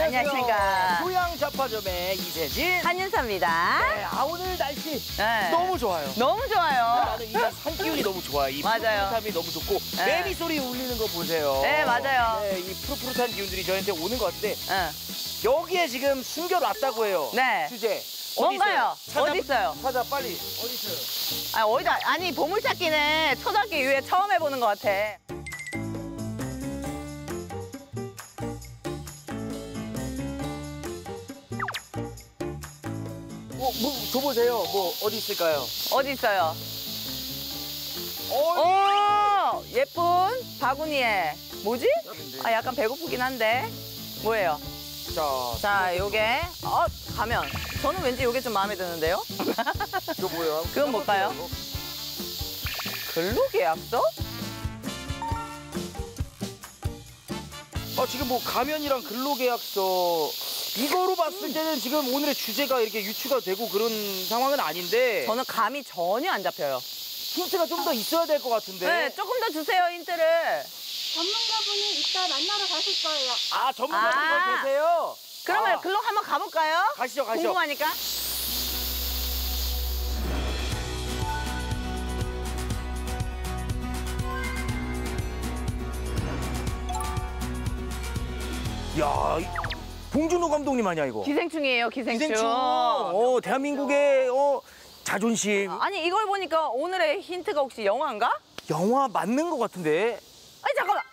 안녕하십니까. 소양잡화점의 이세진. 한윤서입니다. 네, 오늘 날씨 네. 너무 좋아요. 너무 좋아요. 나는 이 산 기운이 너무 좋아요. 이 맞아요. 푸릇함이 너무 좋고 네. 매미 소리 울리는 거 보세요. 네, 맞아요. 네, 이 푸릇푸릇한 기운들이 저한테 오는 것 같은데 네. 여기에 지금 숨겨놨다고 해요. 네. 주제. 뭔가요? 어디 있어요? 찾아 빨리. 어디 있어요? 어디다? 아니, 보물찾기는 초등학교 이후에 처음 해보는 것 같아. 뭐 줘보세요. 뭐 어디 있을까요? 어디 있어요? 오! 예쁜 바구니에. 뭐지? 아, 약간 배고프긴 한데. 뭐예요? 자, 요게. 가면. 저는 왠지 요게 좀 마음에 드는데요? 이거 뭐예요? 그건 뭘까요? 근로계약서? 지금 뭐 가면이랑 근로계약서 이거로 봤을 때는 지금 오늘의 주제가 이렇게 유추가 되고 그런 상황은 아닌데 저는 감이 전혀 안 잡혀요. 힌트가 좀 더 있어야 될 것 같은데. 네, 조금 더 주세요, 힌트를. 전문가분이 이따 만나러 가실 거예요. 전문가분이 거기 계세요? 그러면 글로 한번 가볼까요? 가시죠. 궁금하니까. 야, 봉준호 감독님 아니야 이거? 기생충이에요, 기생충. 대한민국의 자존심. 아니, 이걸 보니까 오늘의 힌트가 혹시 영화인가? 영화 맞는 것 같은데. 아니, 잠깐만.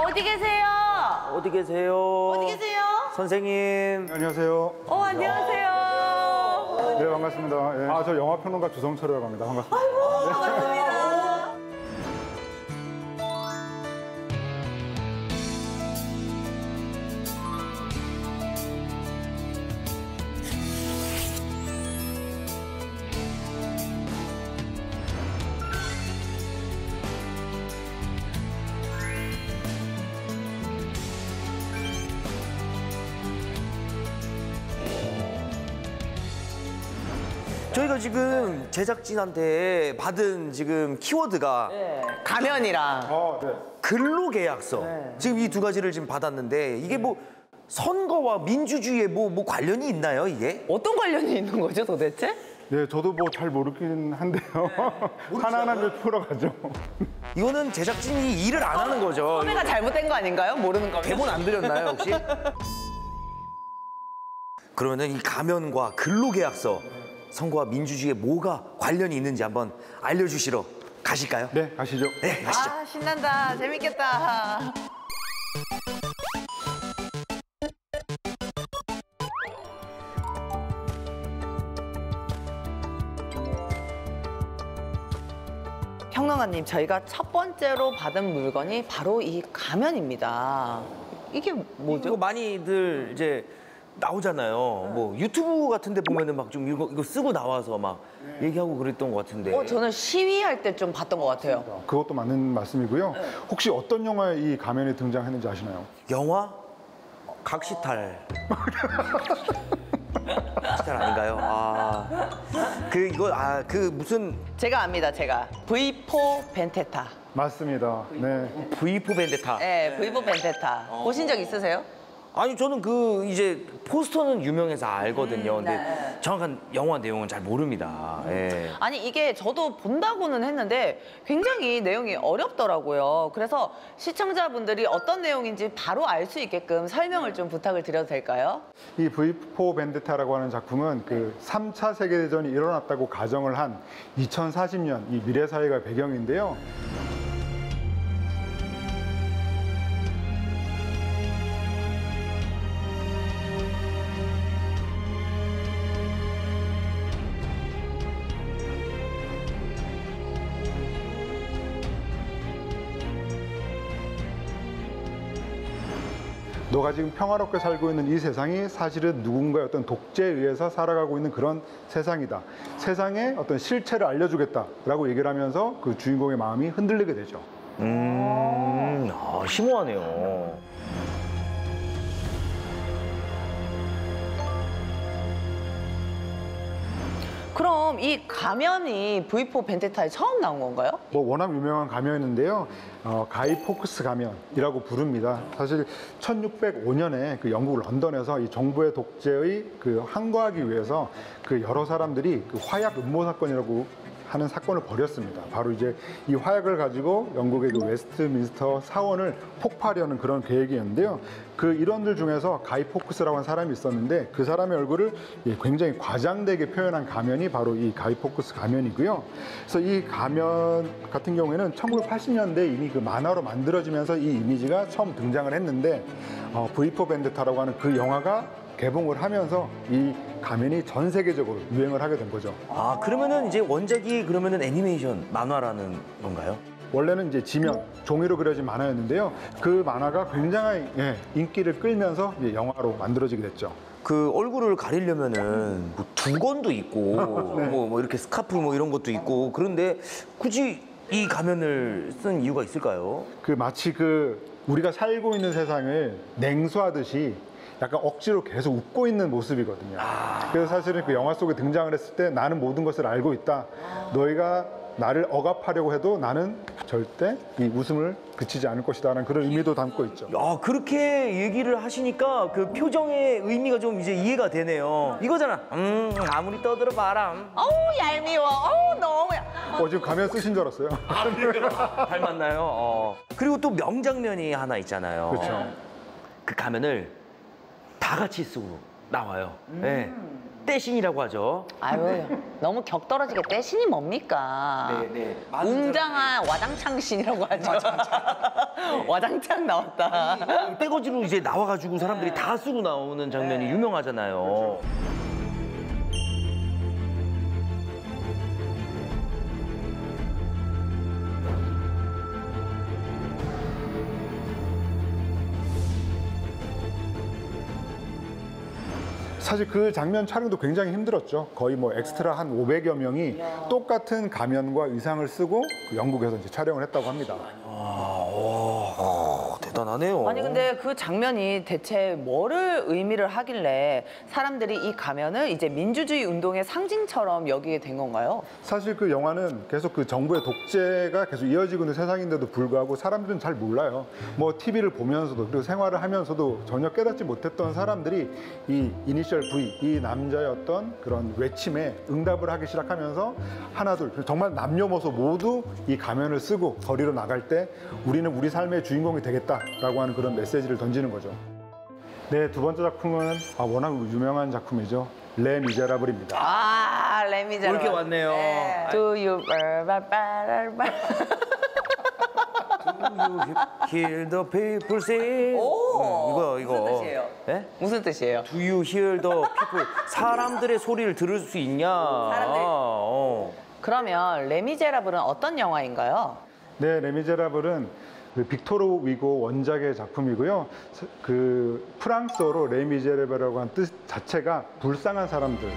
어디 계세요? 어디 계세요? 어디 계세요? 선생님. 안녕하세요. 안녕하세요. 네, 반갑습니다. 예. 저 영화평론가 주성철이라고 합니다. 반갑습니다. 반갑습니다. 저희가 지금 제작진한테 받은 지금 키워드가 가면이랑. 네. 근로계약서. 지금 이 두 가지를 지금 받았는데 이게 뭐 선거와 민주주의에 뭐 관련이 있나요, 이게? 어떤 관련이 있는 거죠, 도대체? 네, 저도 뭐 잘 모르긴 한데요. 하나하나 좀 풀어가죠. 이거는 제작진이 일을 안 하는 거죠. 섭외가 잘못된 거 아닌가요? 모르는 거면. 대본 안 드렸나요, 혹시? 그러면은 이 가면과 근로계약서, 선거와 민주주의에 뭐가 관련이 있는지 한번 알려주시러 가실까요? 네, 가시죠. 네, 가시죠. 신난다. 재밌겠다. 평론가님, 저희가 첫 번째로 받은 물건이 바로 이 가면입니다. 이게 뭐죠? 이거 많이들 이제 나오잖아요. 뭐 유튜브 같은 데 보면은 막 좀 이거 쓰고 나와서 막 얘기하고 그랬던 것 같은데. 저는 시위할 때 좀 봤던 것 같아요. 그것도 맞는 말씀이고요. 혹시 어떤 영화에 이 가면이 등장했는지 아시나요? 영화? 각시탈. 각시탈 아닌가요? 그 무슨 제가 압니다, 제가. V4 벤테타. 맞습니다. 네. V4 벤데타. 네, V4 벤테타. 보신 적 있으세요? 아니 저는 그 이제 포스터는 유명해서 알거든요. 근데 네. 정확한 영화 내용은 잘 모릅니다. 예. 아니, 이게 저도 본다고는 했는데 굉장히 내용이 어렵더라고요. 그래서 시청자분들이 어떤 내용인지 바로 알 수 있게끔 설명을 좀 부탁을 드려도 될까요? 이 V4 벤데타라고 하는 작품은 그 3차 세계대전이 일어났다고 가정을 한 2040년 이 미래 사회가 배경인데요. 너가 지금 평화롭게 살고 있는 이 세상이 사실은 누군가의 어떤 독재에 의해서 살아가고 있는 그런 세상이다. 세상의 어떤 실체를 알려주겠다라고 얘기를 하면서 그 주인공의 마음이 흔들리게 되죠. 심오하네요. 그럼 이 가면이 V4 벤데타에 처음 나온 건가요? 뭐 워낙 유명한 가면인데요. 가이 포크스 가면이라고 부릅니다. 사실 1605년에 그 영국 런던에서 이 정부의 독재의 그 항거하기 위해서 그 여러 사람들이 그 화약 음모 사건이라고 하는 사건을 벌였습니다. 바로 이제 이 화약을 가지고 영국의 그 웨스트민스터 사원을 폭파하려는 그런 계획이었는데요. 그 일원들 중에서 가이 포크스라고 하는 사람이 있었는데 그 사람의 얼굴을 굉장히 과장되게 표현한 가면이 바로 이 가이 포크스 가면이고요. 그래서 이 가면 같은 경우에는 1980년대 이미 그 만화로 만들어지면서 이 이미지가 처음 등장을 했는데 V4 벤데타라고 하는 그 영화가 개봉을 하면서 이 가면이 전 세계적으로 유행을 하게 된 거죠. 아, 그러면은 이제 원작이 그러면은 애니메이션 만화라는 건가요? 원래는 이제 지면, 종이로 그려진 만화였는데요. 그 만화가 굉장히 인기를 끌면서 이제 영화로 만들어지게 됐죠. 그 얼굴을 가리려면은 뭐 두건도 있고 뭐 이렇게 스카프 뭐 이런 것도 있고 그런데 굳이 이 가면을 쓴 이유가 있을까요? 그 마치 그 우리가 살고 있는 세상을 냉수하듯이 약간 억지로 계속 웃고 있는 모습이거든요. 그래서 사실은 그 영화 속에 등장을 했을 때 나는 모든 것을 알고 있다. 너희가 나를 억압하려고 해도 나는 절대 이 웃음을 그치지 않을 것이다라는 그런 의미도 담고 있죠. 야, 그렇게 얘기를 하시니까 그 표정의 의미가 좀 이제 이해가 되네요. 이거잖아. 아무리 떠들어봐라. 어우 얄미워. 어우 너무 지금 가면 쓰신 줄 알았어요. 닮았나요? 그리고 또 명장면이 하나 있잖아요. 그렇죠. 그 가면을 다 같이 쓰고 나와요. 네. 떼신이라고 하죠. 아유 너무 격떨어지게 떼신이 뭡니까? 네. 웅장한 와장창신이라고 하죠. 와장창 나왔다. 떼거지로 이제 나와가지고 사람들이 다 쓰고 나오는 장면이 유명하잖아요. 사실 그 장면 촬영도 굉장히 힘들었죠. 거의 뭐 엑스트라 한 500여 명이 똑같은 가면과 의상을 쓰고 그 영국에서 이제 촬영을 했다고 합니다. 대단하네요. 아니 근데 그 장면이 대체 뭐를 의미를 하길래 사람들이 이 가면을 이제 민주주의 운동의 상징처럼 여기게 된 건가요? 사실 그 영화는 계속 그 정부의 독재가 계속 이어지고 있는 세상인데도 불구하고 사람들은 잘 몰라요. 뭐 TV를 보면서도 그리고 생활을 하면서도 전혀 깨닫지 못했던 사람들이 이 이니셜 V, 이 남자의 어떤 그런 외침에 응답을 하기 시작하면서 하나둘 정말 남녀노소 모두 이 가면을 쓰고 거리로 나갈 때 우리는 우리 삶의 주인공이 되겠다라고 하는 그런 메시지를 던지는 거죠. 네, 두 번째 작품은 워낙 유명한 작품이죠. 레 미제라블입니다. 아 레미제라블. 이렇게 왔네요. 네. Do you hear the people sing? 오, 이거. 무슨 뜻이에요? 네? 무슨 뜻이에요? Do you hear the people? 사람들의 소리를 들을 수 있냐? 사람들이- 그러면 레미제라블은 어떤 영화인가요? 네, 레미제라블은 그 빅토르 위고 원작의 작품이고요. 그 프랑스어로 레미제라블이라고 하는 뜻 자체가 불쌍한 사람들.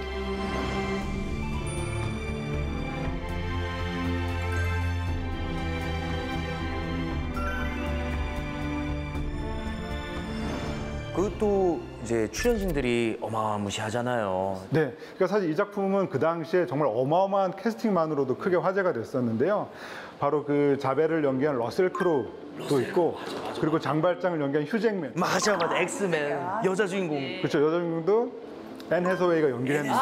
그것도 이제 출연진들이 어마무시하잖아요. 네, 그러니까 사실 이 작품은 그 당시에 정말 어마어마한 캐스팅만으로도 크게 화제가 됐었는데요. 바로 그 자벨을 연기한 러셀 크로우도 있고, 그리고 장발장을 연기한 휴잭맨. 맞아. 엑스맨 여자 주인공. 그렇죠, 여자 주인공도 앤 해서웨이가 연기를 했는데.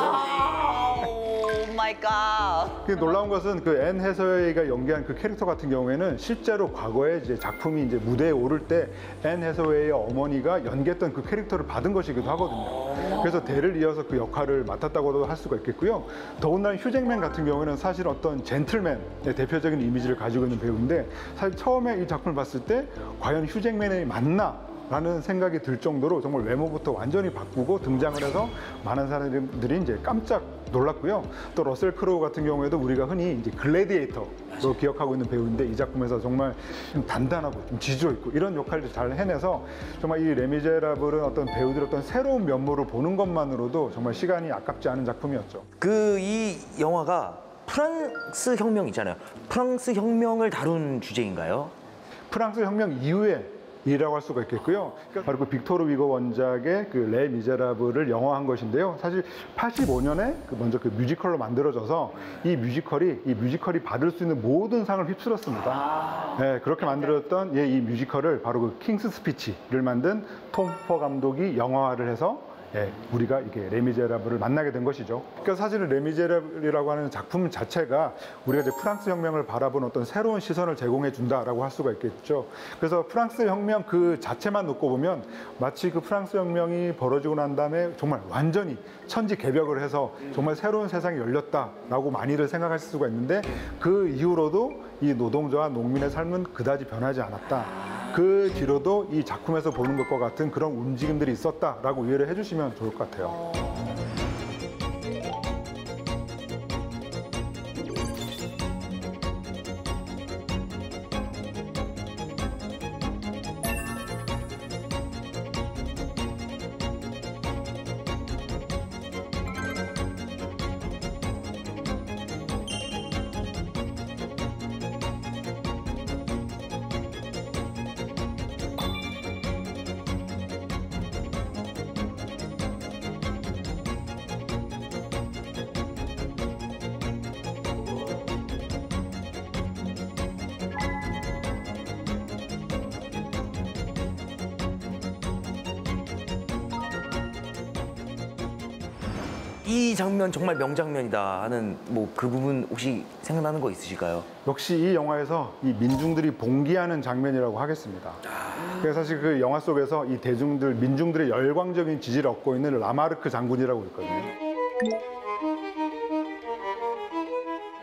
오 마이 갓. 그 놀라운 것은 그 앤 해서웨이가 연기한 그 캐릭터 같은 경우에는 실제로 과거에 이제 작품이 이제 무대에 오를 때 앤 해서웨이의 어머니가 연기했던 그 캐릭터를 받은 것이기도 하거든요. 그래서 대를 이어서 그 역할을 맡았다고도 할 수가 있겠고요. 더군다나 휴잭맨 같은 경우에는 사실 어떤 젠틀맨의 대표적인 이미지를 가지고 있는 배우인데 사실 처음에 이 작품을 봤을 때 과연 휴잭맨이 맞나? 라는 생각이 들 정도로 정말 외모부터 완전히 바꾸고 등장을 해서 많은 사람들이 이제 깜짝 놀랐고요. 또 러셀 크로우 같은 경우에도 우리가 흔히 이제 글래디에이터로 기억하고 있는 배우인데 이 작품에서 정말 좀 단단하고 좀 지조 있고 이런 역할도 잘 해내서 정말 이 레미제라블은 어떤 배우들의 어떤 새로운 면모를 보는 것만으로도 정말 시간이 아깝지 않은 작품이었죠. 이 영화가 프랑스 혁명 있잖아요. 프랑스 혁명을 다룬 주제인가요? 프랑스 혁명 이후에 이라고 할 수가 있겠고요. 그러니까 바로 그 빅토르 위거 원작의 그 레 미제라블을 영화한 것인데요. 사실 85년에 먼저 그 뮤지컬로 만들어져서 이 뮤지컬이 받을 수 있는 모든 상을 휩쓸었습니다. 네, 그렇게 만들었던 이 뮤지컬을 바로 그 킹스 스피치를 만든 톰 후퍼 감독이 영화화를 해서 우리가 이게 레미제라블을 만나게 된 것이죠. 그러니까 사실은 레미제라블이라고 하는 작품 자체가 우리가 이제 프랑스 혁명을 바라본 어떤 새로운 시선을 제공해 준다라고 할 수가 있겠죠. 그래서 프랑스 혁명 그 자체만 놓고 보면 마치 그 프랑스 혁명이 벌어지고 난 다음에 정말 완전히 천지개벽을 해서 정말 새로운 세상이 열렸다라고 많이들 생각할 수가 있는데 그 이후로도 이 노동자와 농민의 삶은 그다지 변하지 않았다. 그 뒤로도 이 작품에서 보는 것과 같은 그런 움직임들이 있었다라고 이해를 해주시면 좋을 것 같아요. 이 장면 정말 명장면이다 하는 뭐 그 부분 혹시 생각나는 거 있으실까요? 역시 이 영화에서 이 민중들이 봉기하는 장면이라고 하겠습니다. 그래서 사실 그 영화 속에서 이 민중들의 열광적인 지지를 얻고 있는 라마르크 장군이라고 있거든요.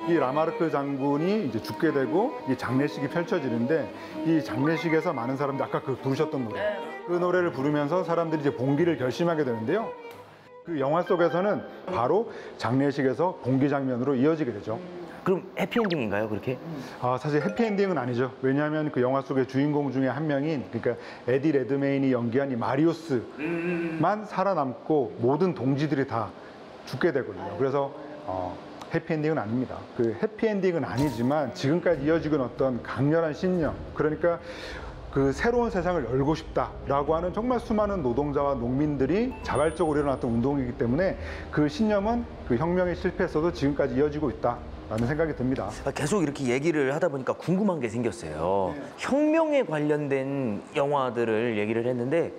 이 라마르크 장군이 이제 죽게 되고 이 장례식이 펼쳐지는데 이 장례식에서 많은 사람들이 아까 그 부르셨던 노래, 그 노래를 부르면서 사람들이 이제 봉기를 결심하게 되는데요. 그 영화 속에서는 바로 장례식에서 봉기 장면으로 이어지게 되죠. 그럼 해피엔딩인가요, 그렇게? 사실 해피엔딩은 아니죠. 왜냐하면 그 영화 속의 주인공 중에 한 명인 그러니까 에디 레드메인이 연기한 이 마리우스만 살아남고 모든 동지들이 다 죽게 되거든요. 그래서 해피엔딩은 아닙니다. 그 해피엔딩은 아니지만 지금까지 이어지고 있는 어떤 강렬한 신념, 그러니까 그 새로운 세상을 열고 싶다라고 하는 정말 수많은 노동자와 농민들이 자발적으로 일어났던 운동이기 때문에 그 신념은 그 혁명이 실패했어도 지금까지 이어지고 있다라는 생각이 듭니다. 계속 이렇게 얘기를 하다 보니까 궁금한 게 생겼어요. 혁명에 관련된 영화들을 얘기를 했는데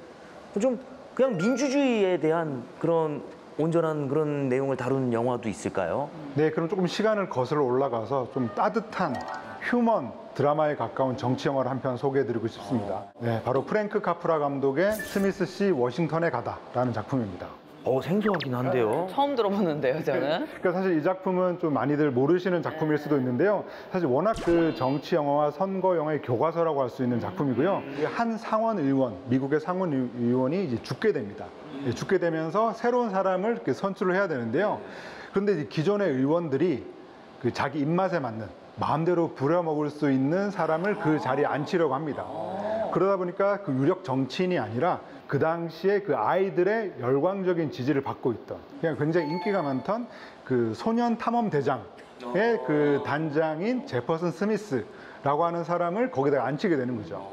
좀 그냥 민주주의에 대한 그런 온전한 그런 내용을 다룬 영화도 있을까요? 네, 그럼 조금 시간을 거슬러 올라가서 좀 따뜻한 휴먼 드라마에 가까운 정치 영화를 한 편 소개해드리고 싶습니다. 네, 바로 프랭크 카프라 감독의 스미스 씨 워싱턴에 가다라는 작품입니다. 생소하긴 한데요. 처음 들어보는데요, 저는. 그러니까 사실 이 작품은 좀 많이들 모르시는 작품일 수도 있는데요. 사실 워낙 그 정치 영화와 선거 영화의 교과서라고 할 수 있는 작품이고요. 한 상원 의원, 미국의 상원 의원이 이제 죽게 됩니다. 죽게 되면서 새로운 사람을 이렇게 선출을 해야 되는데요. 그런데 이제 기존의 의원들이 그 자기 입맛에 맞는 마음대로 부려먹을 수 있는 사람을 그 자리에 앉히려고 합니다. 그러다 보니까 그 유력 정치인이 아니라 그 당시에 그 아이들의 열광적인 지지를 받고 있던 그냥 굉장히 인기가 많던 그 소년 탐험 대장의 그 단장인 제퍼슨 스미스라고 하는 사람을 거기다가 앉히게 되는 거죠.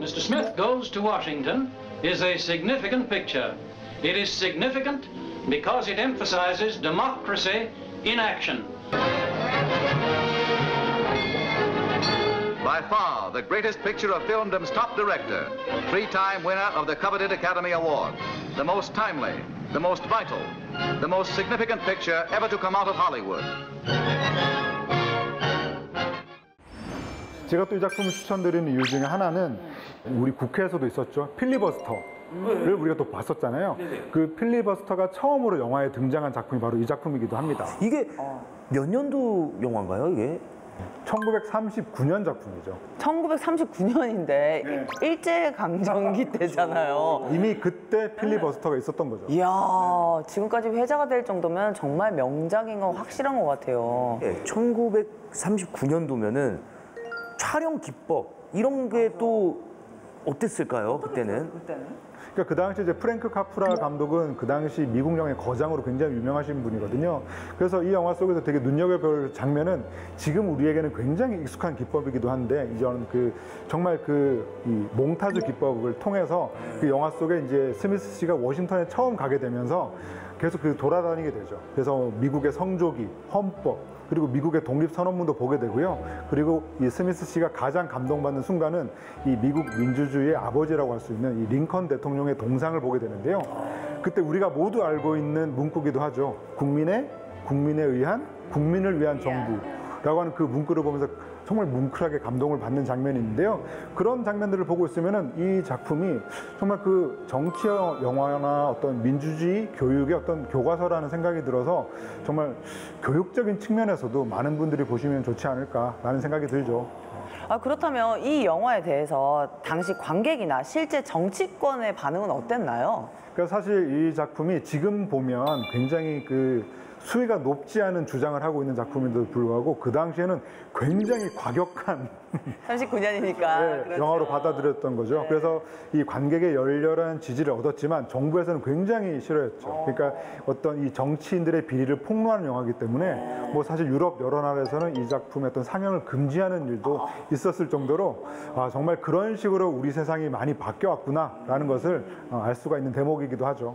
Mr. Smith Goes to Washington is a significant picture. It is significant because it emphasizes democracy in action. By far, the greatest picture of filmdom's top director, three-time winner of the coveted Academy Award, the most timely, the most vital, the most significant picture ever to come out of Hollywood. 제가 또 이 작품을 추천드리는 이유 중에 하나는 우리 국회에서도 있었죠. 필리버스터를 우리가 또 봤었잖아요. 그 필리버스터가 처음으로 영화에 등장한 작품이 바로 이 작품이기도 합니다. 이게 몇 년도 영화인가요, 이게? 1939년 작품이죠. 1939년인데 일제강점기 때잖아요. 이미 그때 필리버스터가 있었던 거죠. 이야, 지금까지 회자가 될 정도면 정말 명작인 건 확실한 것 같아요. 네, 1939년도면은 촬영 기법 이런 게 또 어땠을까요, 그때는? 그러니까 그 당시 이제 프랭크 카프라 감독은 그 당시 미국 영화의 거장으로 굉장히 유명하신 분이거든요. 그래서 이 영화 속에서 되게 눈여겨볼 장면은 지금 우리에게는 굉장히 익숙한 기법이기도 한데 이전 정말 이 몽타주 기법을 통해서 그 영화 속에 이제 스미스 씨가 워싱턴에 처음 가게 되면서 계속 돌아다니게 되죠. 그래서 미국의 성조기, 헌법, 그리고 미국의 독립선언문도 보게 되고요. 그리고 이 스미스 씨가 가장 감동받는 순간은 이 미국 민주주의의 아버지라고 할 수 있는 이 링컨 대통령의 동상을 보게 되는데요. 그때 우리가 모두 알고 있는 문구기도 하죠. 국민에 의한, 국민을 위한 정부라고 하는 그 문구를 보면서 정말 뭉클하게 감동을 받는 장면이 있는데요. 그런 장면들을 보고 있으면은 이 작품이 정말 그 정치 영화나 어떤 민주주의 교육의 어떤 교과서라는 생각이 들어서 정말 교육적인 측면에서도 많은 분들이 보시면 좋지 않을까라는 생각이 들죠. 그렇다면 이 영화에 대해서 당시 관객이나 실제 정치권의 반응은 어땠나요? 그러니까 사실 이 작품이 지금 보면 굉장히 수위가 높지 않은 주장을 하고 있는 작품인데도 불구하고 그 당시에는 굉장히 과격한 39년이니까 네, 그렇죠. 영화로 받아들였던 거죠. 네. 그래서 이 관객의 열렬한 지지를 얻었지만 정부에서는 굉장히 싫어했죠. 그러니까 어떤 이 정치인들의 비리를 폭로하는 영화이기 때문에 뭐 사실 유럽 여러 나라에서는 이 작품의 어떤 상영을 금지하는 일도 있었을 정도로 정말 그런 식으로 우리 세상이 많이 바뀌어왔구나라는 것을 알 수가 있는 대목이기도 하죠.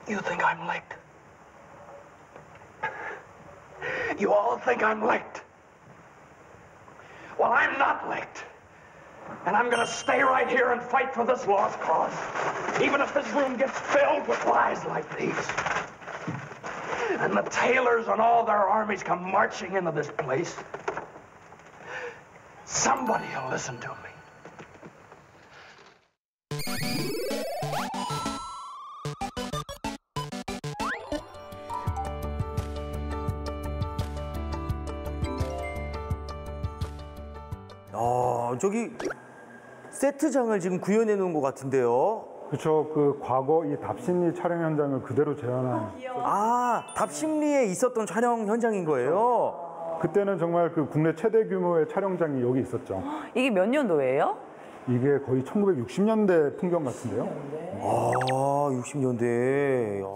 You think I'm late? You all think I'm late? Well, I'm not late. And I'm gonna stay right here and fight for this lost cause. Even if this room gets filled with lies like these. And the Taylors and all their armies come marching into this place. Somebody will listen to me. 저기 세트장을 지금 구현해 놓은 것 같은데요. 그렇죠. 과거 이 답심리 촬영 현장을 그대로 재현한. 답심리에 있었던 촬영 현장인 거예요. 그때는 정말 국내 최대 규모의 촬영장이 여기 있었죠. 이게 몇 년도예요? 이게 거의 1960년대 풍경 같은데요. 60년대.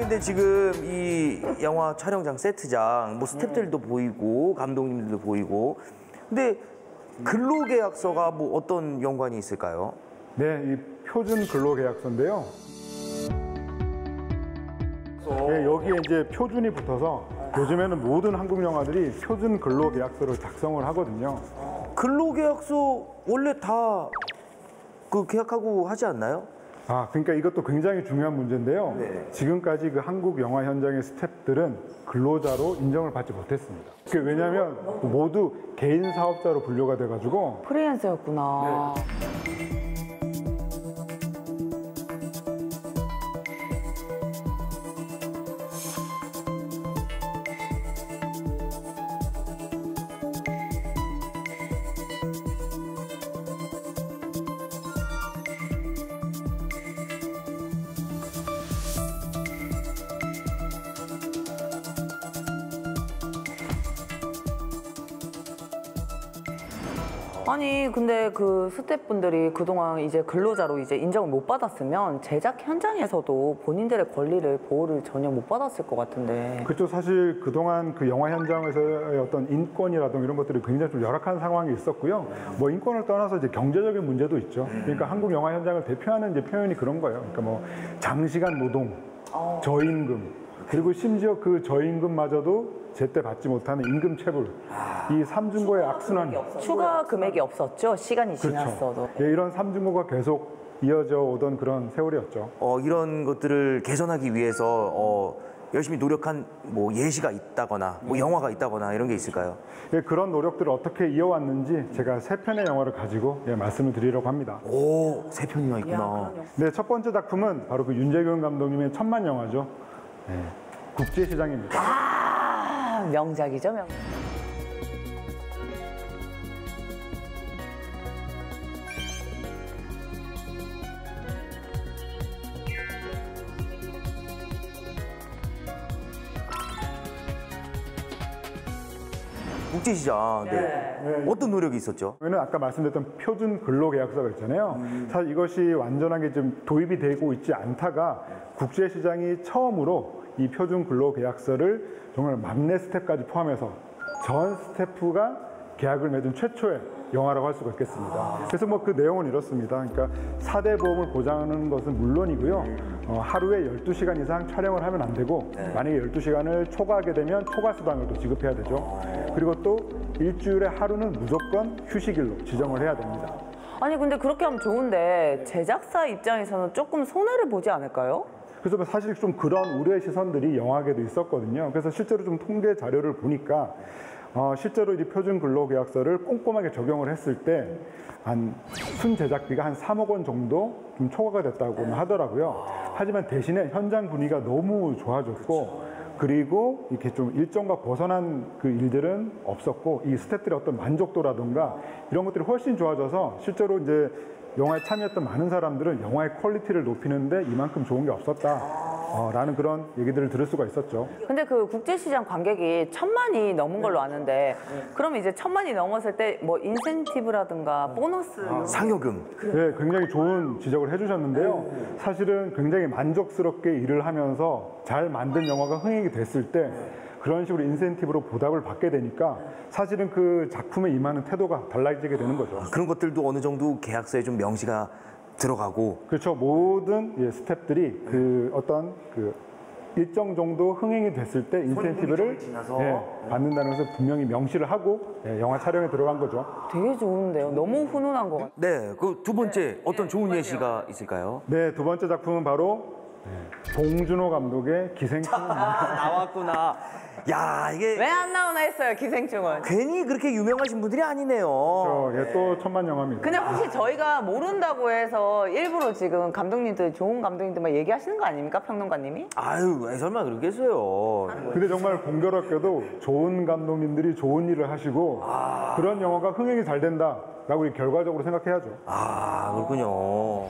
근데 지금 이 영화 촬영장 세트장 뭐 스태프들도 보이고 감독님들도 보이고 근데 근로계약서가 뭐 어떤 연관이 있을까요? 네, 이 표준 근로계약서인데요. 네, 여기에 이제 표준이 붙어서 요즘에는 모든 한국 영화들이 표준 근로계약서를 작성을 하거든요. 근로계약서 원래 다 계약하고 하지 않나요? 그러니까 이것도 굉장히 중요한 문제인데요. 네. 지금까지 한국 영화 현장의 스태프들은 근로자로 인정을 받지 못했습니다. 왜냐하면 모두 개인 사업자로 분류가 돼가지고 프리랜서였구나. 아니 근데 그 스태프분들이 그동안 이제 근로자로 이제 인정을 못 받았으면 제작 현장에서도 본인들의 권리를 보호를 전혀 못 받았을 것 같은데. 그렇죠. 사실 그동안 그 영화 현장에서의 어떤 인권이라든가 이런 것들이 굉장히 좀 열악한 상황이 있었고요. 뭐 인권을 떠나서 이제 경제적인 문제도 있죠. 그러니까 한국 영화 현장을 대표하는 이제 표현이 그런 거예요. 그러니까 뭐 장시간 노동, 저임금, 그리고 심지어 그 저임금마저도 제때 받지 못하는 임금 체불, 이 삼중고의 악순환. 추가 금액이 없었죠. 시간이 지났어도. 예, 이런 삼중고가 계속 이어져 오던 그런 세월이었죠. 이런 것들을 개선하기 위해서 열심히 노력한 뭐 예시가 있다거나 뭐 영화가 있다거나 이런 게 있을까요? 예, 그런 노력들을 어떻게 이어왔는지 제가 3편의 영화를 가지고 말씀을 드리려고 합니다. 오, 3편이나 있구나. 네, 첫 번째 작품은 바로 그 윤재균 감독님의 천만 영화죠. 네, 국제시장입니다. 아, 명작이죠, 명작. 국제시장, 네. 어떤 노력이 있었죠? 저희는 아까 말씀드렸던 표준 근로계약서가 있잖아요. 사실 이것이 완전하게 좀 도입이 되고 있지 않다가 국제시장이 처음으로 이 표준 근로계약서를 정말 막내 스태프까지 포함해서 전 스태프가 계약을 맺은 최초의 영화라고 할 수가 있겠습니다. 그래서 뭐 그 내용은 이렇습니다. 그러니까 4대 보험을 보장하는 것은 물론이고요. 하루에 12시간 이상 촬영을 하면 안 되고 만약에 12시간을 초과하게 되면 초과수당을 또 지급해야 되죠. 그리고 또 일주일에 하루는 무조건 휴식일로 지정을 해야 됩니다. 아니 근데 그렇게 하면 좋은데 제작사 입장에서는 조금 손해를 보지 않을까요? 그래서 사실 좀 그런 우려의 시선들이 영화계도 있었거든요. 그래서 실제로 좀 통계 자료를 보니까 실제로 이 표준 근로계약서를 꼼꼼하게 적용을 했을 때 한 순제작비가 한 3억 원 정도 좀 초과가 됐다고 하더라고요. 하지만 대신에 현장 분위기가 너무 좋아졌고 그리고 이렇게 좀 일정과 벗어난 그 일들은 없었고 이 스태프들의 어떤 만족도라든가 이런 것들이 훨씬 좋아져서 실제로 이제 영화에 참여했던 많은 사람들은 영화의 퀄리티를 높이는데 이만큼 좋은 게 없었다. 라는 그런 얘기들을 들을 수가 있었죠. 근데 그 국제시장 관객이 1000만이 넘은 걸로 아는데 그럼 이제 1000만이 넘었을 때 뭐 인센티브라든가 보너스 상여금. 네, 굉장히 좋은 지적을 해주셨는데요. 사실은 굉장히 만족스럽게 일을 하면서 잘 만든 영화가 흥행이 됐을 때 그런 식으로 인센티브로 보답을 받게 되니까 사실은 그 작품에 임하는 태도가 달라지게 되는 거죠. 그런 것들도 어느 정도 계약서에 좀 명시가 들어가고. 그렇죠. 모든 스태프들이 그 어떤 그 일정 정도 흥행이 됐을 때 인센티브를 받는다는 것을 분명히 명시를 하고 영화 촬영에 들어간 거죠. 되게 좋은데요. 너무 훈훈한 것 같아요. 네, 그 두 번째 어떤 좋은 예시가 있을까요? 네, 두 번째 작품은 바로 봉준호 감독의 기생충입니다. 나왔구나. 야, 이게 왜 안 나오나 했어요, 기생충은. 괜히 그렇게 유명하신 분들이 아니네요. 또 천만 영화입니다. 그냥 혹시 저희가 모른다고 해서 일부러 지금 감독님들, 좋은 감독님들만 얘기하시는 거 아닙니까, 평론가님이? 아유, 설마 그러겠어요. 근데 정말 공교롭게도 좋은 감독님들이 좋은 일을 하시고 그런 영화가 흥행이 잘 된다라고 결과적으로 생각해야죠. 아, 그렇군요.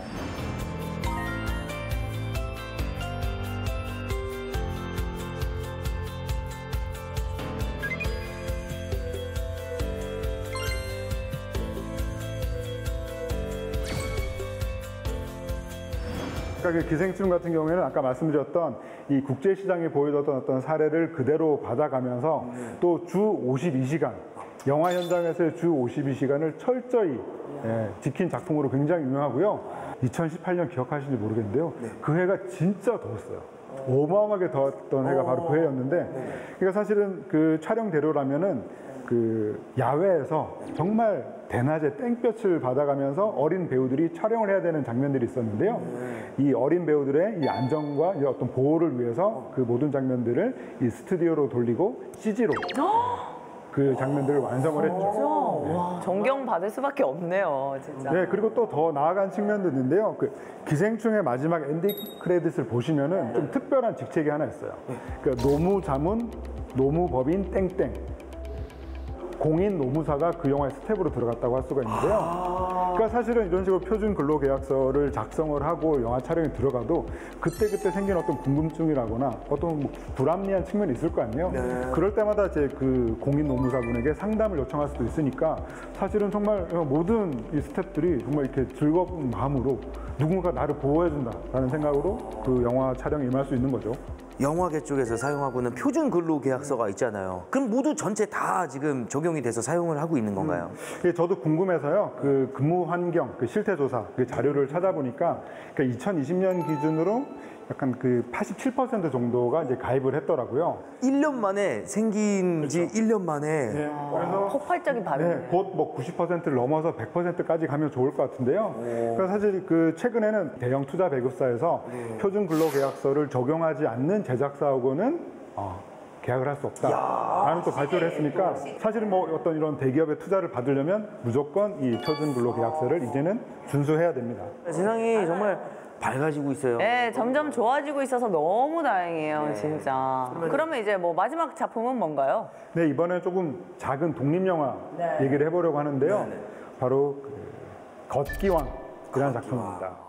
그러니까 그 기생충 같은 경우에는 아까 말씀드렸던 이 국제시장에 보여줬던 어떤 사례를 그대로 받아가면서 또 주 52시간, 영화 현장에서의 주 52시간을 철저히 지킨 작품으로 굉장히 유명하고요. 2018년 기억하시는지 모르겠는데요. 그 해가 진짜 더웠어요. 어마어마하게 더웠던 해가 바로 그 해였는데 그러니까 사실은 그 촬영대로라면은 그 야외에서 정말 대낮에 땡볕을 받아가면서 어린 배우들이 촬영을 해야 되는 장면들이 있었는데요. 이 어린 배우들의 이 안전과 이 어떤 보호를 위해서 그 모든 장면들을 이 스튜디오로 돌리고 CG로 그 장면들을 완성을 했죠. 와, 존경받을 수밖에 없네요, 진짜. 네, 그리고 또 더 나아간 측면도 있는데요. 그 기생충의 마지막 엔딩 크레딧을 보시면은 좀 특별한 직책이 하나 있어요. 그러니까 노무자문, 노무법인 땡땡. 공인 노무사가 그 영화의 스텝으로 들어갔다고 할 수가 있는데요. 그러니까 사실은 이런 식으로 표준 근로계약서를 작성을 하고 영화 촬영에 들어가도 그때그때 생긴 어떤 궁금증이라거나 어떤 뭐 불합리한 측면이 있을 거 아니에요. 그럴 때마다 이제 그 공인노무사분에게 상담을 요청할 수도 있으니까 사실은 정말 모든 이 스태프들이 정말 이렇게 즐거운 마음으로 누군가 나를 보호해준다라는 생각으로 그 영화 촬영에 임할 수 있는 거죠. 영화계 쪽에서 사용하고 있는 표준 근로계약서가 있잖아요. 그럼 모두 전체 다 지금 적용이 돼서 사용을 하고 있는 건가요? 저도 궁금해서요. 그 근무 환경, 그 실태 조사 그 자료를 찾아보니까 그러니까 2020년 기준으로 약간 그 87% 정도가 이제 가입을 했더라고요. 1년 만에 생긴 지 1년 만에. 그래서 폭발적인 반응. 곧 뭐 90%를 넘어서 100%까지 가면 좋을 것 같은데요. 그러니까 사실 그 최근에는 대형 투자 배급사에서 표준 근로계약서를 적용하지 않는 제작사하고는 계약을 할 수 없다라는 또 발표를 했으니까 사실은 뭐 어떤 이런 대기업의 투자를 받으려면 무조건 이 표준 근로계약서를 이제는 준수해야 됩니다. 세상이 정말 밝아지고 있어요. 네, 점점 좋아지고 있어서 너무 다행이에요, 진짜. 그러면 이제 뭐 마지막 작품은 뭔가요? 네, 이번에 조금 작은 독립영화 얘기를 해보려고 하는데요. 바로 그 걷기왕이라는 작품입니다.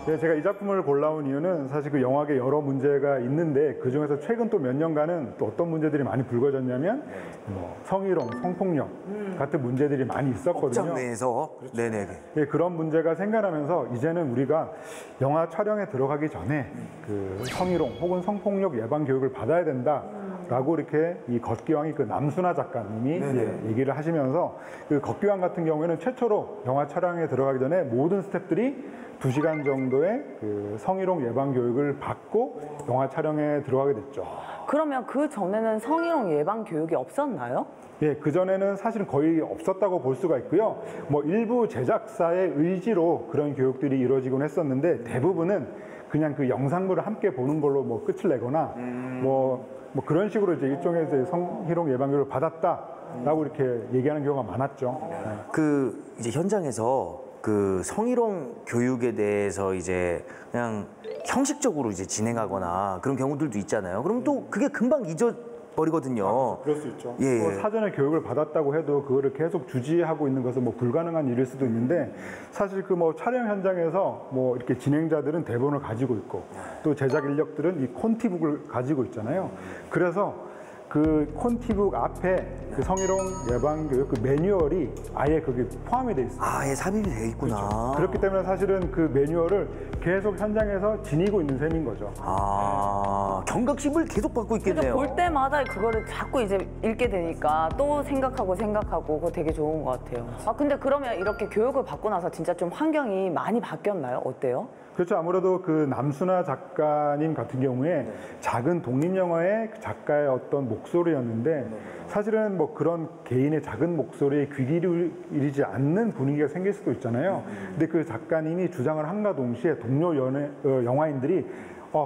네, 제가 이 작품을 골라온 이유는 사실 그 영화계 여러 문제가 있는데 그 중에서 최근 또 몇 년간은 또 어떤 문제들이 많이 불거졌냐면 뭐 성희롱, 성폭력 같은 문제들이 많이 있었거든요. 극장 내에서. 네네. 예, 그런 문제가 생겨나면서 이제는 우리가 영화 촬영에 들어가기 전에 그 성희롱 혹은 성폭력 예방 교육을 받아야 된다라고 이렇게 이 걷기왕이 그 남순아 작가님이 이제 얘기를 하시면서 그 걷기왕 같은 경우에는 최초로 영화 촬영에 들어가기 전에 모든 스태프들이 2시간 정도의 그 성희롱 예방 교육을 받고 영화 촬영에 들어가게 됐죠. 그러면 그 전에는 성희롱 예방 교육이 없었나요? 예, 그전에는 사실은 거의 없었다고 볼 수가 있고요. 뭐 일부 제작사의 의지로 그런 교육들이 이루어지곤 했었는데 대부분은 그냥 그 영상물을 함께 보는 걸로 뭐 끝을 내거나 뭐 그런 식으로 이제 일종의 이제 성희롱 예방 교육을 받았다라고 이렇게 얘기하는 경우가 많았죠. 그 이제 현장에서 그 성희롱 교육에 대해서 이제 그냥 형식적으로 이제 진행하거나 그런 경우들도 있잖아요. 그럼 또 그게 금방 잊어버리거든요. 그럴 수 있죠. 예, 뭐 예. 사전에 교육을 받았다고 해도 그거를 계속 주지하고 있는 것은 뭐 불가능한 일일 수도 있는데 사실 그 뭐 촬영 현장에서 뭐 이렇게 진행자들은 대본을 가지고 있고 또 제작 인력들은 이 콘티북을 가지고 있잖아요. 그래서 그 콘티북 앞에 그 성희롱 예방 교육 그 매뉴얼이 아예 거기 포함이 돼 있어요. 아, 예, 삽입이 돼 있구나. 그렇기 때문에 사실은 그 매뉴얼을 계속 현장에서 지니고 있는 셈인 거죠. 아, 경각심을 계속 받고 그러니까 있겠네요. 볼 때마다 그거를 자꾸 이제 읽게 되니까 또 생각하고 그거 되게 좋은 것 같아요. 아, 근데 그러면 이렇게 교육을 받고 나서 진짜 좀 환경이 많이 바뀌었나요? 어때요? 그렇죠. 아무래도 그 남순아 작가님 같은 경우에 작은 독립영화의 작가의 어떤 목소리였는데 사실은 뭐 그런 개인의 작은 목소리에 귀 기울이지 않는 분위기가 생길 수도 있잖아요. 근데 그 작가님이 주장을 함과 동시에 동료 영화인들이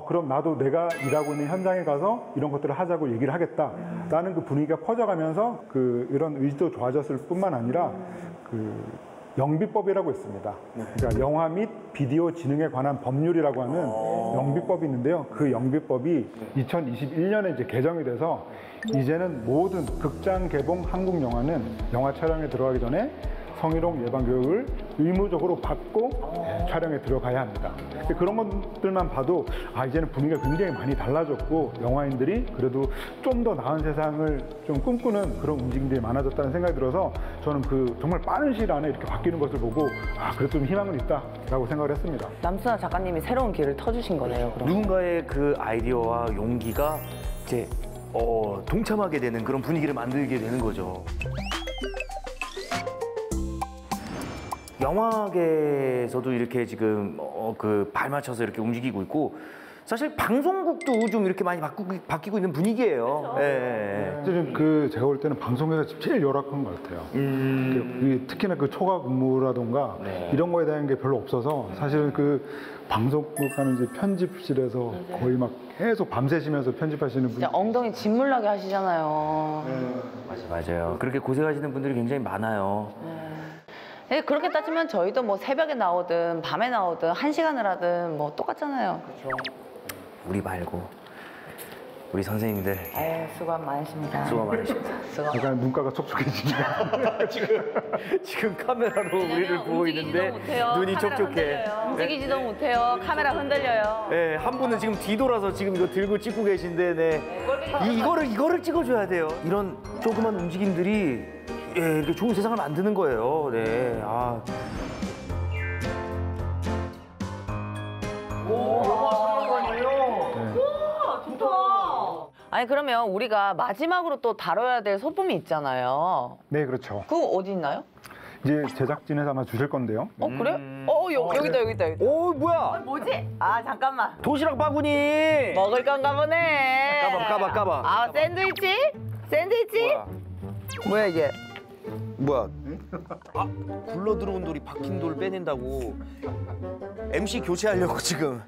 그럼 나도 내가 일하고 있는 현장에 가서 이런 것들을 하자고 얘기를 하겠다라는 그 분위기가 퍼져가면서 그 이런 의지도 좋아졌을 뿐만 아니라 그 영비법이라고 있습니다. 그러니까 영화 및 비디오 진흥에 관한 법률이라고 하는 영비법이 있는데요. 그 영비법이 2021년에 이제 개정이 돼서 이제는 모든 극장 개봉 한국 영화는 영화 촬영에 들어가기 전에 성희롱 예방 교육을 의무적으로 받고 촬영에 들어가야 합니다. 그런 것들만 봐도 이제는 분위기가 굉장히 많이 달라졌고 영화인들이 그래도 좀 더 나은 세상을 좀 꿈꾸는 그런 움직임들이 많아졌다는 생각이 들어서 저는 그 정말 빠른 시일 안에 이렇게 바뀌는 것을 보고 그래도 좀 희망은 있다라고 생각을 했습니다. 남순아 작가님이 새로운 길을 터주신 거네요. 그럼. 누군가의 그 아이디어와 용기가 이제 동참하게 되는 그런 분위기를 만들게 되는 거죠. 영화계에서도 이렇게 지금 그 발맞춰서 이렇게 움직이고 있고 사실 방송국도 좀 이렇게 많이 바뀌고 있는 분위기예요. 예. 사실은 제가 볼 때는 방송에서 제일 열악한 것 같아요. 특히나 그 초과 근무라던가 이런 거에 대한 게 별로 없어서 사실은 그 방송국 가는 이제 편집실에서 거의 막 계속 밤새시면서 편집하시는 분들. 진짜 엉덩이 짓물나게 하시잖아요. 맞아요. 그렇게 고생하시는 분들이 굉장히 많아요. 네, 그렇게 따지면 저희도 뭐 새벽에 나오든 밤에 나오든 1시간을 하든 뭐 똑같잖아요. 우리 말고 우리 선생님들 아유, 수고 많으십니다. 수고 많으십니다. 수고. 약간 눈가가 촉촉해지니까. 지금 카메라로 우리를 보고 움직이지도 있는데 못해요. 눈이 카메라 촉촉해. 흔들려요. 움직이지도 못해요. 카메라 흔들려요. 네, 한 분은 지금 뒤돌아서 지금 이거 들고 찍고 계신데, 네. 이거를 찍어줘야 돼요. 이런 조그만 움직임들이 이렇게 좋은 세상을 만드는 거예요. 네. 아. 아니 그러면 우리가 마지막으로 또 다뤄야 될 소품이 있잖아요. 네, 그렇죠. 그거 어디 있나요? 이제 제작진에서 아마 주실 건데요. 그래? 여기다. 오, 뭐야? 뭐지? 아 잠깐만. 도시락 바구니. 먹을 건가 보네. 까봐. 아 샌드위치? 뭐야 이게? 뭐야? 아, 굴러 들어온 돌이 박힌 돌 빼낸다고 MC 교체하려고 지금.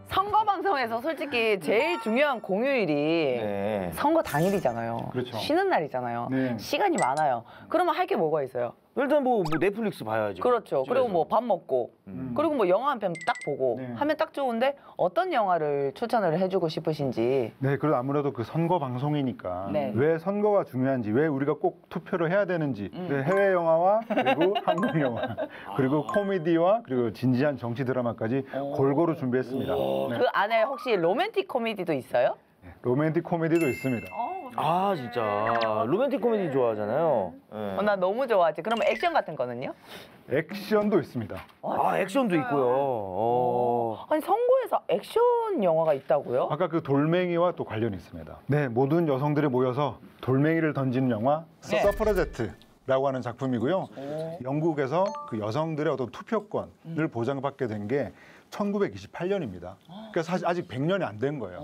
선거 방송에서 솔직히 제일 중요한 공휴일이 네. 선거 당일이잖아요. 그렇죠. 쉬는 날이잖아요. 네. 시간이 많아요. 그러면 할 게 뭐가 있어요? 일단 뭐 넷플릭스 봐야죠. 그렇죠. 집에서. 그리고 뭐 밥 먹고 그리고 뭐 영화 한 편 딱 보고 네. 하면 딱 좋은데 어떤 영화를 추천을 해주고 싶으신지. 네, 그리고 아무래도 그 선거 방송이니까 네. 왜 선거가 중요한지, 왜 우리가 꼭 투표를 해야 되는지, 네, 해외 영화와 그리고 한국 영화, 그리고 코미디와 그리고 진지한 정치 드라마까지 골고루 준비했습니다. 네. 그 안에 혹시 로맨틱 코미디도 있어요? 로맨틱 코미디도 있습니다. 아 진짜 로맨틱 코미디 좋아하잖아요. 네. 나 너무 좋아하지. 그러면 액션 같은 거는요? 액션도 있습니다. 아 액션도 있고요. 아니 선거에서 액션 영화가 있다고요? 아까 그 돌멩이와 또 관련이 있습니다. 네, 모든 여성들이 모여서 돌멩이를 던지는 영화 네. 서퍼라제트라고 하는 작품이고요. 영국에서 그 여성들의 어떤 투표권을 보장받게 된 게 1928년입니다. 그러니까 사실 아직 100년이 안 된 거예요.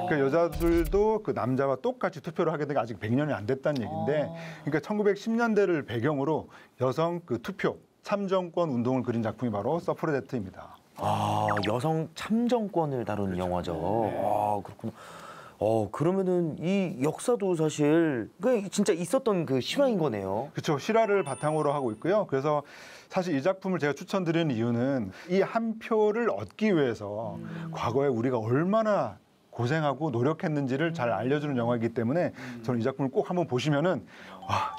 그러니까 여자들도 그 남자와 똑같이 투표를 하게 된 게 아직 100년이 안 됐다는 얘기인데, 그러니까 1910년대를 배경으로 여성 그 투표 참정권 운동을 그린 작품이 바로 서프라제트입니다. 아 여성 참정권을 다루는 영화죠. 아 그렇구나. 그러면은 이 역사도 사실 그 진짜 있었던 그 실화인 거네요. 그렇죠. 실화를 바탕으로 하고 있고요. 그래서 사실 이 작품을 제가 추천드리는 이유는 이 한 표를 얻기 위해서 과거에 우리가 얼마나 고생하고 노력했는지를 잘 알려주는 영화이기 때문에 저는 이 작품을 꼭 한번 보시면은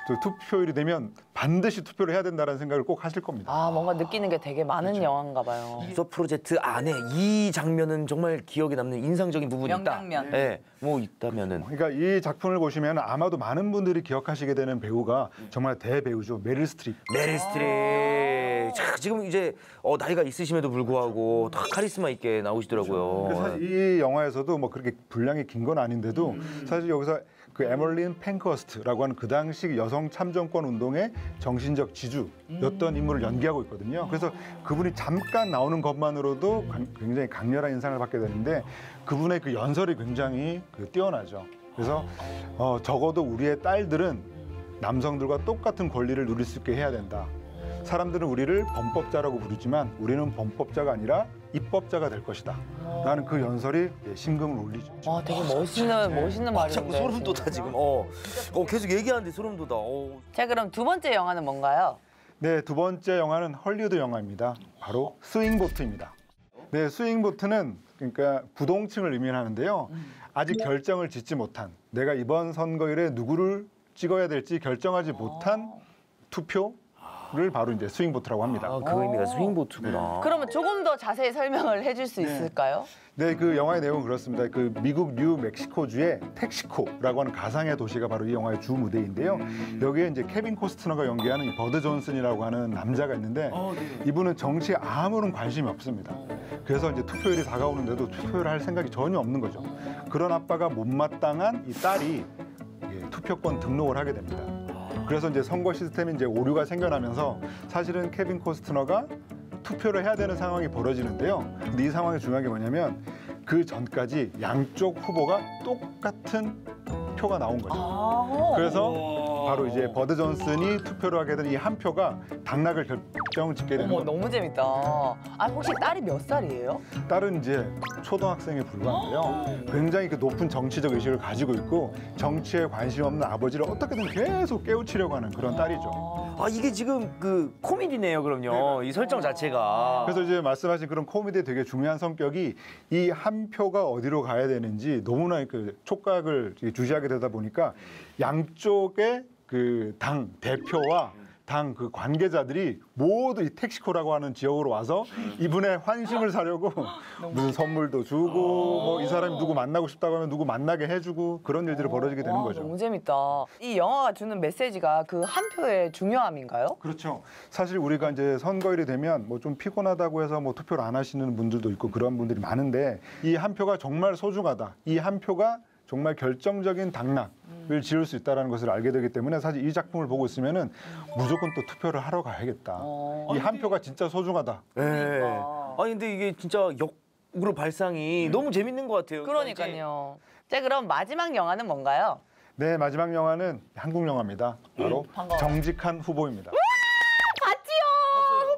또 투표일이 되면 반드시 투표를 해야 된다는 생각을 꼭 하실 겁니다. 아 뭔가 느끼는 게 되게 많은 영화인가 봐요. 서프로젝트 안에 이 장면은 정말 기억에 남는 인상적인 부분이 명장면. 있다. 네, 뭐 있다면은. 그러니까 이 작품을 보시면 아마도 많은 분들이 기억하시게 되는 배우가 정말 대배우죠. 메릴 스트립. 메릴 스트립. 자, 지금 이제 나이가 있으심에도 불구하고 다 카리스마 있게 나오시더라고요. 그래서 사실 이 영화에서도 뭐 그렇게 분량이 긴 건 아닌데도 사실 여기서 그 에멀린 팬커스트라고 하는 그 당시 여성 참정권 운동의 정신적 지주였던 인물을 연기하고 있거든요. 그래서 그분이 잠깐 나오는 것만으로도 굉장히 강렬한 인상을 받게 되는데 그분의 그 연설이 굉장히 뛰어나죠. 그래서 적어도 우리의 딸들은 남성들과 똑같은 권리를 누릴 수 있게 해야 된다. 사람들은 우리를 범법자라고 부르지만 우리는 범법자가 아니라 입법자가 될 것이다. 라는 그 연설이 심금을 울리죠. 와 되게 멋있는 말인데. 자꾸 소름 돋아 지금. 계속 얘기하는데 소름 돋아. 자 그럼 두 번째 영화는 뭔가요? 네, 두 번째 영화는 헐리우드 영화입니다. 바로 스윙보트입니다. 네, 스윙보트는 그러니까 부동층을 의미하는데요. 아직 결정을 짓지 못한, 내가 이번 선거일에 누구를 찍어야 될지 결정하지 못한 투표를 바로 이제 스윙보트라고 합니다. 그 의미가 스윙보트구나. 그러면 조금 더 자세히 설명을 해줄 수 있을까요? 네, 그 영화의 내용은 그렇습니다. 그 미국 뉴멕시코주의 텍시코라고 하는 가상의 도시가 바로 이 영화의 주 무대인데요. 여기에 이제 케빈 코스트너가 연기하는 이 버드 존슨이라고 하는 남자가 있는데 이분은 정치에 아무런 관심이 없습니다. 그래서 이제 투표일이 다가오는데도 투표를 할 생각이 전혀 없는 거죠. 그런 아빠가 못마땅한 이 딸이 투표권 등록을 하게 됩니다. 그래서 이제 선거 시스템이 이제 오류가 생겨나면서 사실은 케빈 코스트너가 투표를 해야 되는 상황이 벌어지는데요. 근데 이 상황이 중요한 게 뭐냐면 그 전까지 양쪽 후보가 똑같은 표가 나온 거죠. 그래서 바로 이제 버드 존슨이 투표를 하게 된 이 한 표가 당락을 결정짓게 되는 어머, 겁니다. 너무 재밌다. 아, 혹시 딸이 몇 살이에요? 딸은 이제 초등학생에 불과한데요. 굉장히 그 높은 정치적 의식을 가지고 있고 정치에 관심 없는 아버지를 어떻게든 계속 깨우치려고 하는 그런 딸이죠. 아 이게 지금 그 코미디네요, 그럼요. 이 설정 자체가. 그래서 이제 말씀하신 그런 코미디의 되게 중요한 성격이 이 한 표가 어디로 가야 되는지 너무나 그 촉각을 주시하게 되다 보니까 양쪽의 그 당 대표와 당 그 관계자들이 모두 이 텍시코라고 하는 지역으로 와서 이분의 환심을 사려고 무슨 선물도 주고 뭐 이 사람이 누구 만나고 싶다고 하면 누구 만나게 해주고 그런 일들이 벌어지게 되는 거죠. 너무 재밌다. 이 영화가 주는 메시지가 그 한 표의 중요함인가요? 그렇죠. 사실 우리가 이제 선거일이 되면 뭐 좀 피곤하다고 해서 뭐 투표를 안 하시는 분들도 있고 그런 분들이 많은데 이 한 표가 정말 소중하다. 이 한 표가 정말 결정적인 당락을 지을 수 있다는 것을 알게 되기 때문에 사실 이 작품을 보고 있으면은 무조건 또 투표를 하러 가야겠다. 이 한 표가 진짜 소중하다. 네. 아니 근데 이게 진짜 역으로 발상이 너무 재밌는 것 같아요. 그러니까요. 자, 그럼 마지막 영화는 뭔가요? 네, 마지막 영화는 한국 영화입니다. 바로 정직한 후보입니다.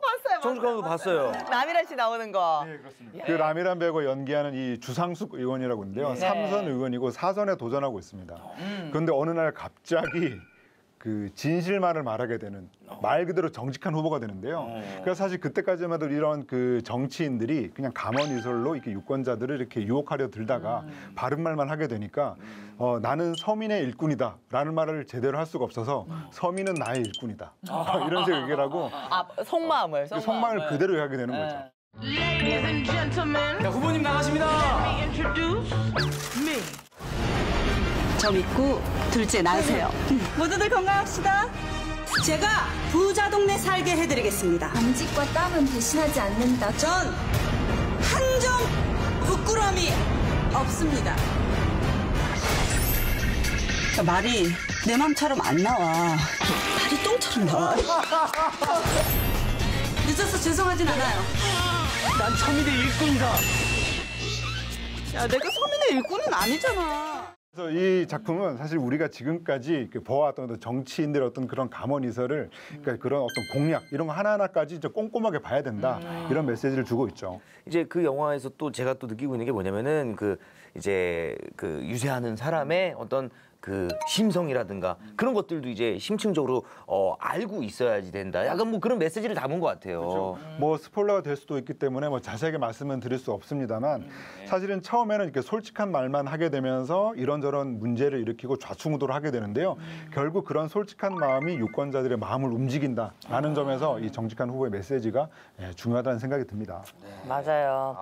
봤어요. 정직한도 봤어요. 남이란 씨 나오는 거. 네, 그렇습니다. 그 라미란 배우가 연기하는 이 주상숙 의원이라고 있는데요. 네. 3선 의원이고 4선에 도전하고 있습니다. 그런데 어느 날 갑자기 그 진실만을 말하게 되는 말 그대로 정직한 후보가 되는데요. 그래서 사실 그때까지만 해도 이런 그 정치인들이 그냥 감언이설로 이렇게 유권자들을 이렇게 유혹하려 들다가 바른 말만 하게 되니까 나는 서민의 일꾼이다라는 말을 제대로 할 수가 없어서 서민은 나의 일꾼이다. 이런 식으로 얘기를 하고 아, 속마음을. 그 속마음을 그대로 하게 되는 거죠. Ladies and gentlemen, 자, 후보님 나가십니다. let me introduce me. 저 믿고 둘째 낳으세요. 모두들 건강합시다. 제가 부자 동네 살게 해드리겠습니다. 당직과 땀은 배신하지 않는다. 전 한점 부끄러움이 없습니다. 저 말이 내 맘처럼 안 나와. 말이 똥처럼 나와. 늦어서 죄송하진 않아요. 난 서민의 일꾼이다. 야, 내가 서민의 일꾼은 아니잖아. 그래서 이 작품은 사실 우리가 지금까지 보아왔던 어떤 정치인들의 어떤 그런 감언이설을 그러니까 그런 어떤 공약 이런 거 하나하나까지 이제 꼼꼼하게 봐야 된다 이런 메시지를 주고 있죠. 이제 그 영화에서 또 제가 또 느끼고 있는 게 뭐냐면은 그 이제 그 유세하는 사람의 어떤 그 심성이라든가 그런 것들도 이제 심층적으로 알고 있어야지 된다. 약간 뭐 그런 메시지를 담은 것 같아요. 그렇죠. 뭐 스포일러가 될 수도 있기 때문에 뭐 자세하게 말씀은 드릴 수 없습니다만 사실은 처음에는 이렇게 솔직한 말만 하게 되면서 이런저런 문제를 일으키고 좌충우돌을 하게 되는데요. 결국 그런 솔직한 마음이 유권자들의 마음을 움직인다라는 점에서 이 정직한 후보의 메시지가 중요하다는 생각이 듭니다. 맞아요.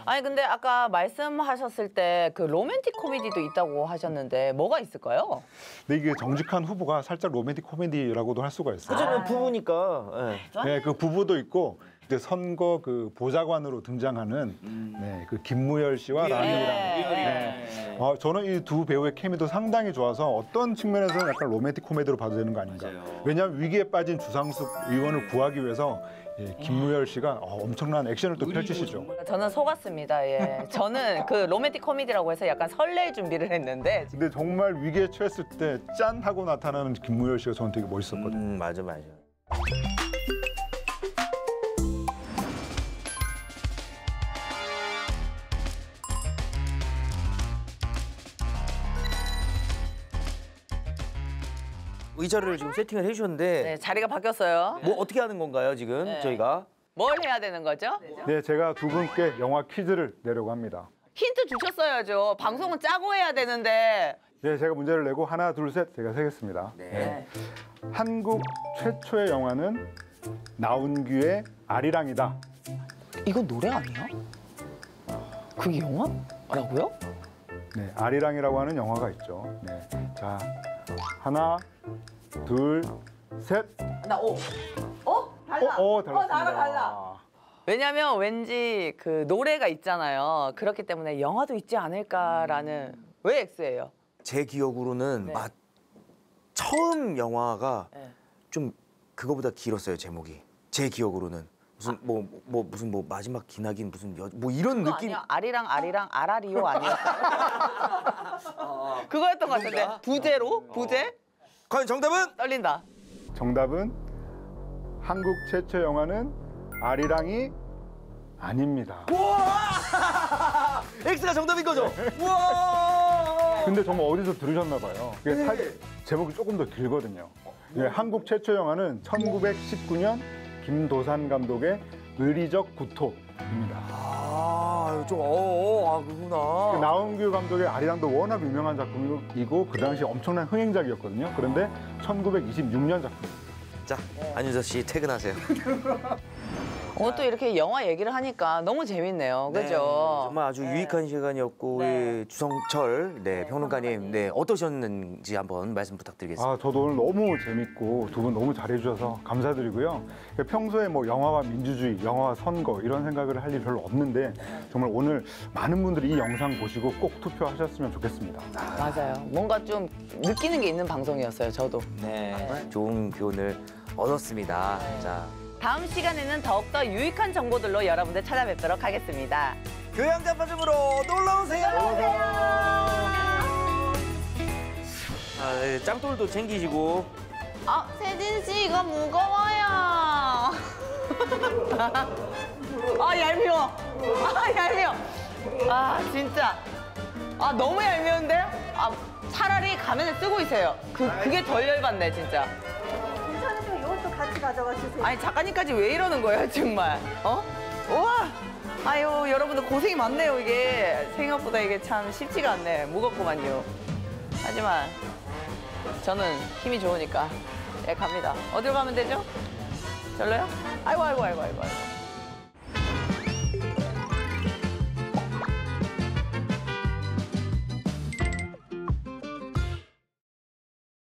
아니, 근데 아까 말씀하셨을 때 그 로맨틱 코미디도 있다고 하셨는데 뭐가 있을까요? 근데 이게 정직한 후보가 살짝 로맨틱 코미디라고도 할 수가 있어요. 그렇죠. 부부니까. 네, 그 부부도 있고 이제 선거 그 보좌관으로 등장하는 네, 그 김무열 씨와 라미랑. 네. 저는 이 두 배우의 케미도 상당히 좋아서 어떤 측면에서는 약간 로맨틱 코미디로 봐도 되는 거 아닌가. 왜냐하면 위기에 빠진 주상숙 의원을 구하기 위해서 김무열 씨가 엄청난 액션을 또 펼치시죠. 저는 속았습니다. 예. 저는 그 로맨틱 코미디라고 해서 약간 설렐 준비를 했는데 근데 정말 위기에 처했을 때 짠 하고 나타나는 김무열 씨가 저는 되게 멋있었거든요. 맞아. 의자를 지금 세팅을 해주셨는데 네, 자리가 바뀌었어요. 뭐 어떻게 하는 건가요 지금 저희가? 뭘 해야 되는 거죠? 네, 제가 두 분께 영화 퀴즈를 내려고 합니다. 힌트 주셨어야죠. 방송은 짜고 해야 되는데. 네, 제가 문제를 내고 하나, 둘, 셋 제가 세겠습니다. 네. 한국 최초의 영화는 나운규의 아리랑이다. 이거 노래 아니야? 그게 영화라고요? 네, 아리랑이라고 하는 영화가 있죠. 네, 자, 하나, 둘, 셋. 나 오. 달라. 달랐습니다. 나랑 달라. 왜냐면 왠지 그 노래가 있잖아요. 그렇기 때문에 영화도 있지 않을까라는. 왜 X예요? 제 기억으로는 처음 영화가 네. 좀 그거보다 길었어요 제목이. 제 기억으로는 무슨 무슨 마지막 기나긴 무슨 뭐 이런 그거 느낌. 아니야? 아리랑 아라리오 아니었어요? 그거였던 것 같은데. 부제로? 부제? 과연 정답은? 떨린다. 정답은 한국 최초 영화는 아리랑이 아닙니다. 우와! X가 정답인 거죠? 우와! 근데 정말 어디서 들으셨나 봐요. 제목이 조금 더 길거든요. 예, 한국 최초 영화는 1919년 김도산 감독의 의리적 구토입니다. 그렇구나. 나훈규 감독의 아리랑도 워낙 유명한 작품이고 그 당시 엄청난 흥행작이었거든요. 그런데 1926년 작품입니다. 자, 안윤서 씨 퇴근하세요. 또 이렇게 영화 얘기를 하니까 너무 재밌네요. 그죠? 정말 아주 유익한 시간이었고 네. 우리 주성철 평론가님 어떠셨는지 한번 말씀 부탁드리겠습니다. 저도 오늘 너무 재밌고 두 분 너무 잘해주셔서 감사드리고요. 평소에 뭐 영화와 민주주의, 영화와 선거 이런 생각을 할 일 별로 없는데 정말 오늘 많은 분들이 이 영상 보시고 꼭 투표하셨으면 좋겠습니다. 맞아요. 뭔가 좀 느끼는 게 있는 방송이었어요, 저도. 네, 좋은 교훈을 얻었습니다. 자, 다음 시간에는 더욱더 유익한 정보들로 여러분들 찾아뵙도록 하겠습니다. 교양자파점으로 놀러오세요. 짱돌도 챙기시고. 세진 씨 이거 무거워요. 얄미워. 얄미워. 진짜. 너무 얄미운데? 차라리 가면을 쓰고 있어요. 그게 덜 열받네, 진짜. 괜찮으면 이것도 같이 가져가 주세요. 아니 작가님까지 왜 이러는 거예요 정말? 우와! 아유 여러분들 고생이 많네요 이게. 생각보다 이게 참 쉽지가 않네. 무겁구만요. 하지만 저는 힘이 좋으니까 갑니다. 어디로 가면 되죠? 절로요? 아이고.